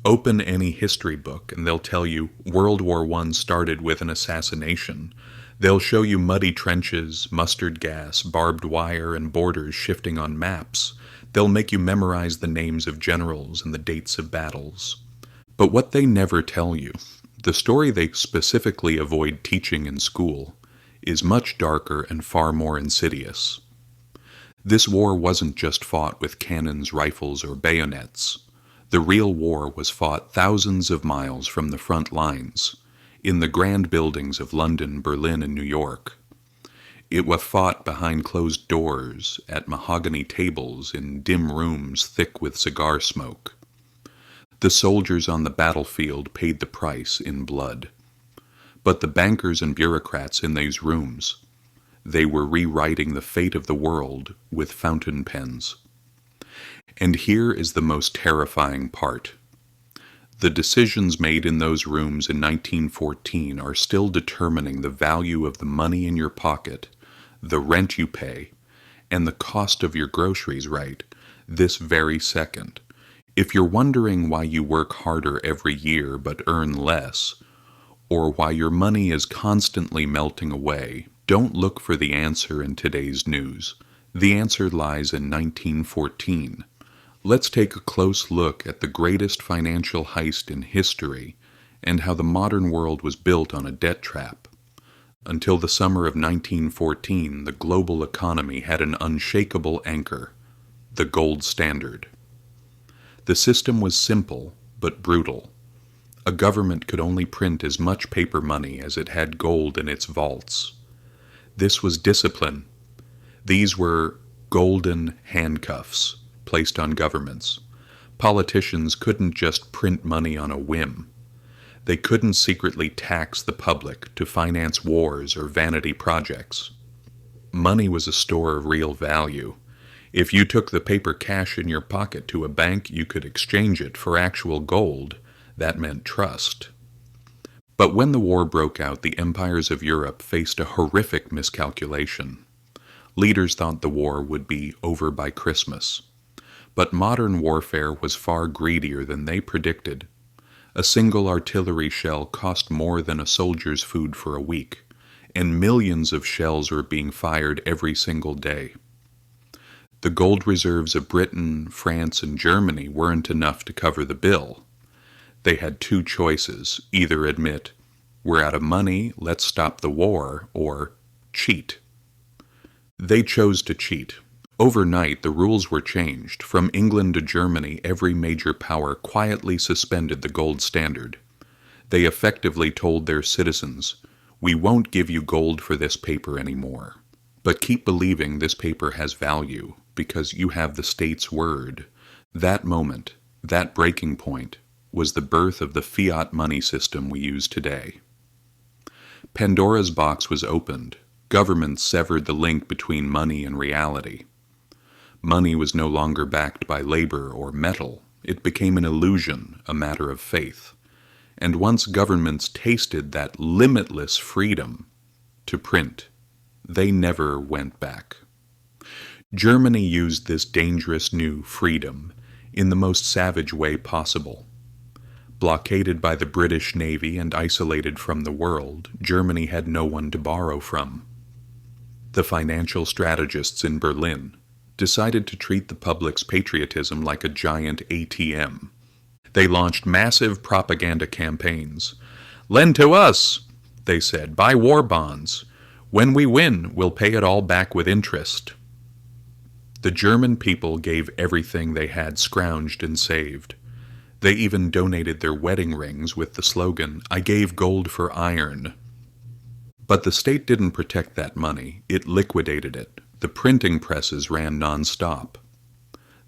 Open any history book and they'll tell you World War I started with an assassination. They'll show you muddy trenches, mustard gas, barbed wire, and borders shifting on maps. They'll make you memorize the names of generals and the dates of battles. But what they never tell you, the story they specifically avoid teaching in school, is much darker and far more insidious. This war wasn't just fought with cannons, rifles, or bayonets. The real war was fought thousands of miles from the front lines, in the grand buildings of London, Berlin, and New York. It was fought behind closed doors, at mahogany tables, in dim rooms thick with cigar smoke. The soldiers on the battlefield paid the price in blood. But the bankers and bureaucrats in these rooms, they were rewriting the fate of the world with fountain pens. And here is the most terrifying part. The decisions made in those rooms in 1914 are still determining the value of the money in your pocket, the rent you pay, and the cost of your groceries right this very second. If you're wondering why you work harder every year but earn less, or why your money is constantly melting away, don't look for the answer in today's news. The answer lies in 1914. Let's take a close look at the greatest financial heist in history and how the modern world was built on a debt trap. Until the summer of 1914, the global economy had an unshakable anchor, the gold standard. The system was simple but brutal. A government could only print as much paper money as it had gold in its vaults. This was discipline. These were golden handcuffs placed on governments. Politicians couldn't just print money on a whim. They couldn't secretly tax the public to finance wars or vanity projects. Money was a store of real value. If you took the paper cash in your pocket to a bank, you could exchange it for actual gold. That meant trust. But when the war broke out, the empires of Europe faced a horrific miscalculation. Leaders thought the war would be over by Christmas. But modern warfare was far greedier than they predicted. A single artillery shell cost more than a soldier's food for a week, and millions of shells were being fired every single day. The gold reserves of Britain, France, and Germany weren't enough to cover the bill. They had two choices: either admit, "We're out of money, let's stop the war," or cheat. They chose to cheat. Overnight, the rules were changed. From England to Germany, every major power quietly suspended the gold standard. They effectively told their citizens, "We won't give you gold for this paper anymore. But keep believing this paper has value, because you have the state's word." That moment, that breaking point, was the birth of the fiat money system we use today. Pandora's box was opened. Governments severed the link between money and reality. Money was no longer backed by labor or metal. It became an illusion, a matter of faith. And once governments tasted that limitless freedom to print, they never went back. Germany used this dangerous new freedom in the most savage way possible. Blockaded by the British Navy and isolated from the world, Germany had no one to borrow from. The financial strategists in Berlin decided to treat the public's patriotism like a giant ATM. They launched massive propaganda campaigns. "Lend to us," they said. "Buy war bonds. When we win, we'll pay it all back with interest." The German people gave everything they had scrounged and saved. They even donated their wedding rings with the slogan, "I gave gold for iron." But the state didn't protect that money. It liquidated it. The printing presses ran non-stop.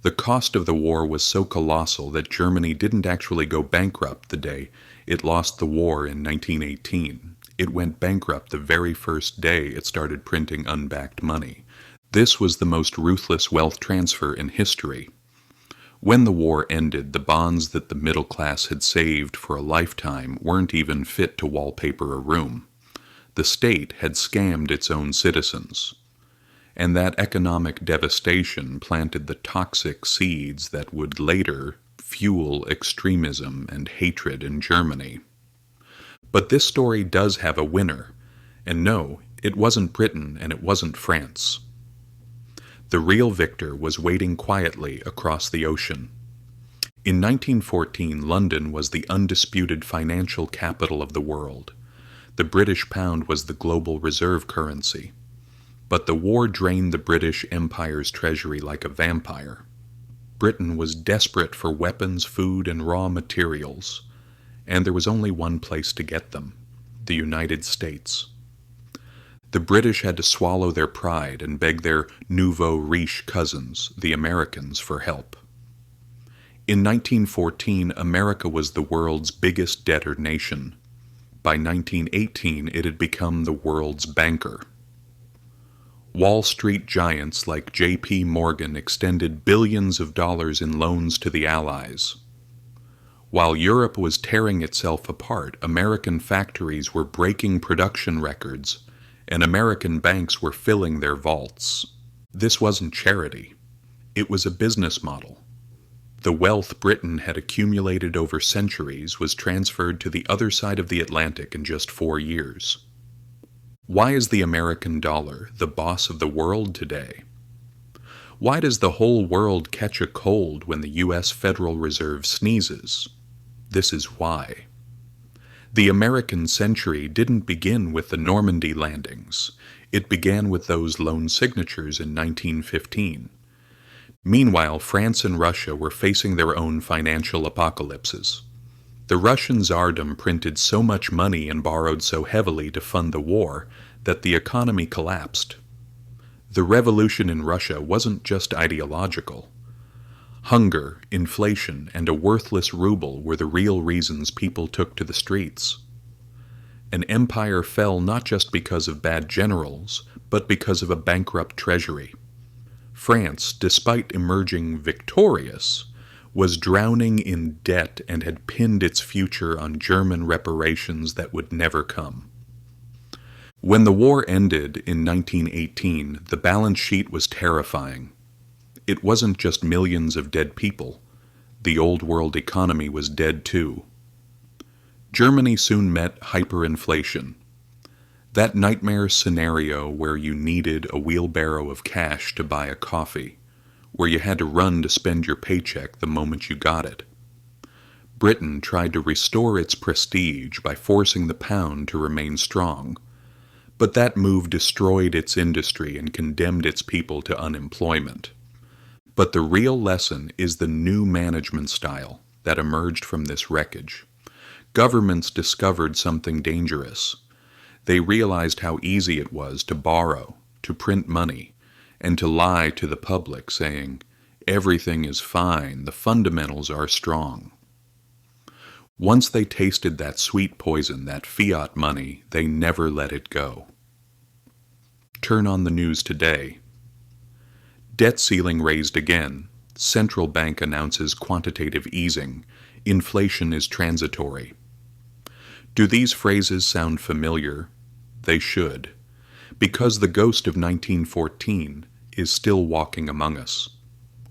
The cost of the war was so colossal that Germany didn't actually go bankrupt the day it lost the war in 1918. It went bankrupt the very first day it started printing unbacked money. This was the most ruthless wealth transfer in history. When the war ended, the bonds that the middle class had saved for a lifetime weren't even fit to wallpaper a room. The state had scammed its own citizens. And that economic devastation planted the toxic seeds that would later fuel extremism and hatred in Germany. But this story does have a winner, and no, it wasn't Britain and it wasn't France. The real victor was waiting quietly across the ocean. In 1914, London was the undisputed financial capital of the world. The British pound was the global reserve currency. But the war drained the British Empire's treasury like a vampire. Britain was desperate for weapons, food, and raw materials, and there was only one place to get them: the United States. The British had to swallow their pride and beg their nouveau riche cousins, the Americans, for help. In 1914, America was the world's biggest debtor nation. By 1918, it had become the world's banker. Wall Street giants like J.P. Morgan extended billions of dollars in loans to the Allies. While Europe was tearing itself apart, American factories were breaking production records, and American banks were filling their vaults. This wasn't charity. It was a business model. The wealth Britain had accumulated over centuries was transferred to the other side of the Atlantic in just 4 years. Why is the American dollar the boss of the world today? Why does the whole world catch a cold when the U.S. Federal Reserve sneezes? This is why. The American century didn't begin with the Normandy landings. It began with those lone signatures in 1915. Meanwhile, France and Russia were facing their own financial apocalypses. The Russian Tsardom printed so much money and borrowed so heavily to fund the war that the economy collapsed. The revolution in Russia wasn't just ideological. Hunger, inflation, and a worthless ruble were the real reasons people took to the streets. An empire fell not just because of bad generals, but because of a bankrupt treasury. France, despite emerging victorious, was drowning in debt and had pinned its future on German reparations that would never come. When the war ended in 1918, the balance sheet was terrifying. It wasn't just millions of dead people. The old world economy was dead too. Germany soon met hyperinflation. That nightmare scenario where you needed a wheelbarrow of cash to buy a coffee, where you had to run to spend your paycheck the moment you got it. Britain tried to restore its prestige by forcing the pound to remain strong, but that move destroyed its industry and condemned its people to unemployment. But the real lesson is the new management style that emerged from this wreckage. Governments discovered something dangerous. They realized how easy it was to borrow, to print money, and to lie to the public, saying, "Everything is fine, the fundamentals are strong." Once they tasted that sweet poison, that fiat money, they never let it go. Turn on the news today. Debt ceiling raised again. Central bank announces quantitative easing. Inflation is transitory. Do these phrases sound familiar? They should, because the ghost of 1914 is still walking among us.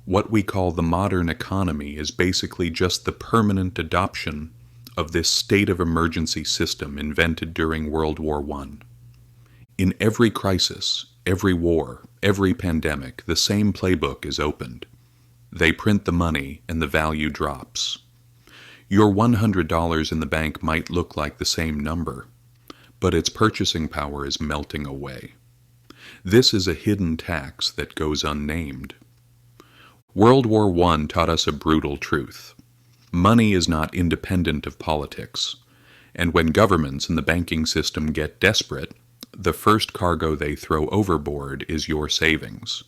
What we call the modern economy is basically just the permanent adoption of this state of emergency system invented during World War I. In every crisis, every war, every pandemic, the same playbook is opened. They print the money and the value drops. Your $100 in the bank might look like the same number, but its purchasing power is melting away. This is a hidden tax that goes unnamed. World War I taught us a brutal truth. Money is not independent of politics, and when governments and the banking system get desperate, the first cargo they throw overboard is your savings.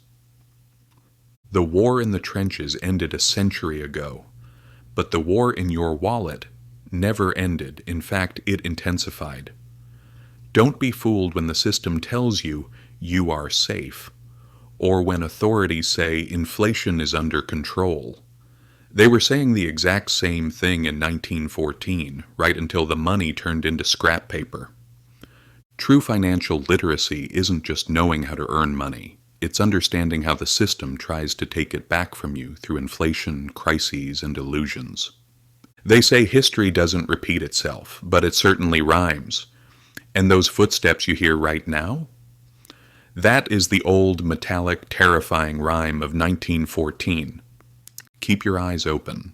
The war in the trenches ended a century ago, but the war in your wallet never ended. In fact, it intensified. Don't be fooled when the system tells you you are safe, or when authorities say inflation is under control. They were saying the exact same thing in 1914, right until the money turned into scrap paper. True financial literacy isn't just knowing how to earn money. It's understanding how the system tries to take it back from you through inflation, crises, and illusions. They say history doesn't repeat itself, but it certainly rhymes. And those footsteps you hear right now? That is the old, metallic, terrifying rhyme of 1914. Keep your eyes open.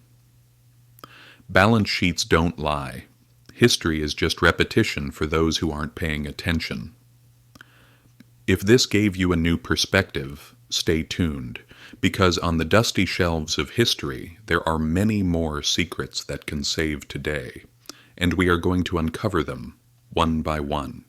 Balance sheets don't lie. History is just repetition for those who aren't paying attention. If this gave you a new perspective, stay tuned, because on the dusty shelves of history there are many more secrets that can save today, and we are going to uncover them one by one.